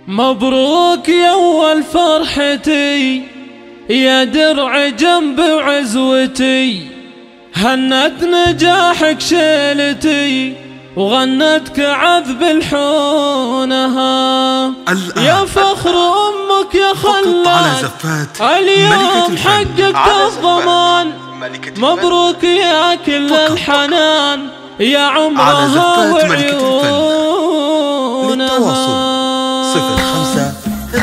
مبروك يا أول فرحتي يا درع جنب عزوتي، هنت نجاحك شيلتي وغنتك عذب الحونها. يا فخر أمك يا خلاد اليوم حققت الضمان، مبروك يا كل الحنان يا عمرها وعيونها. 0537330780.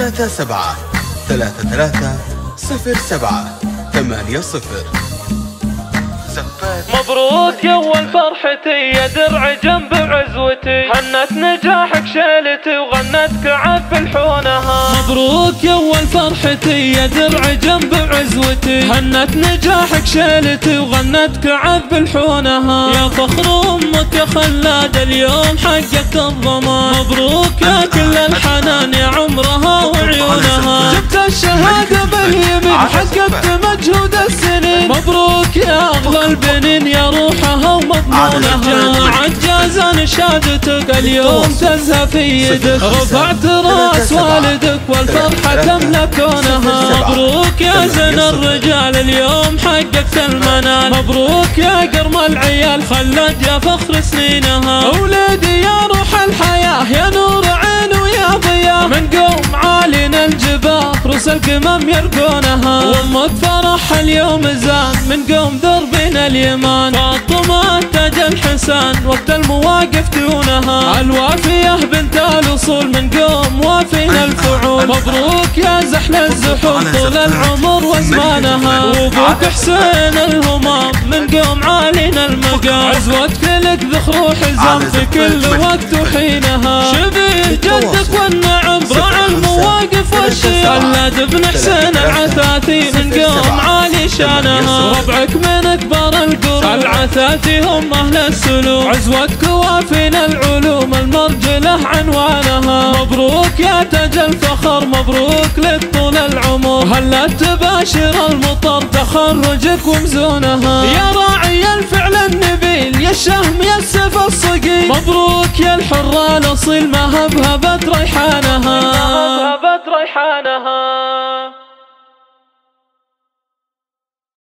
مبروك يا أول فرحتي يا درع جنب عزوتي، هنت نجاحك شيلتي وغنتك عذب الحونها. مبروك يا أول فرحتي يا درع جنب عزوتي، هنت نجاحك شيلتي وغنتك عذب الحونها. يا فخر أمك يا خلاد اليوم حققت الضمان، مبروك يا كل الحنان يا عمرها وعيونها. جبت الشهادة باليمين حققت مجهود السنين، مبروك يا أغلى البنين يا روحها ومضمونها. جامعة جازان شهادتك اليوم تزهى في يدك، رفعت راس والدك والفرحة تملى كونها. مبروك يا زين الرجال اليوم حققت المنال، مبروك يا قرم العيال خلد يا فخر سنينها. ولادي يا روح الحياة يا نور عين ويا ضياء، من قوم عالينا الجباه روس القمم يرقونها. وامك فرح اليوم زان من قوم دربنا اليمان، فاطمة تاج الحسان وقت المواقف دونها. الوافية بنت الأصول من قوم وافينا الفعول، مبروك يا زحل الزحول طول العمر وزمانها. وابوك حسين الهمام من قوم عالينا المقام، عزوتك لك ذخر وحزام في كل وقت وحينها. شبيه جدك والنعم براع المواقف والشيام، خلاد بن حسين العثاثي من قوم عالي شانها. ربعك من اكبر القرون العثاثي هم اهل السلوك، عزوتك وافينا العلوم المرجله عنوانها. مبروك يا تاج الفخر مبروك لك طول العمر، هلا تباشر المطر تخرجك ومزونها. يا راعي الفعل النبيل يا الشهم يا السيف الصقيل، مبروك يا الحر الاصيل ما هبهبت ريحانها.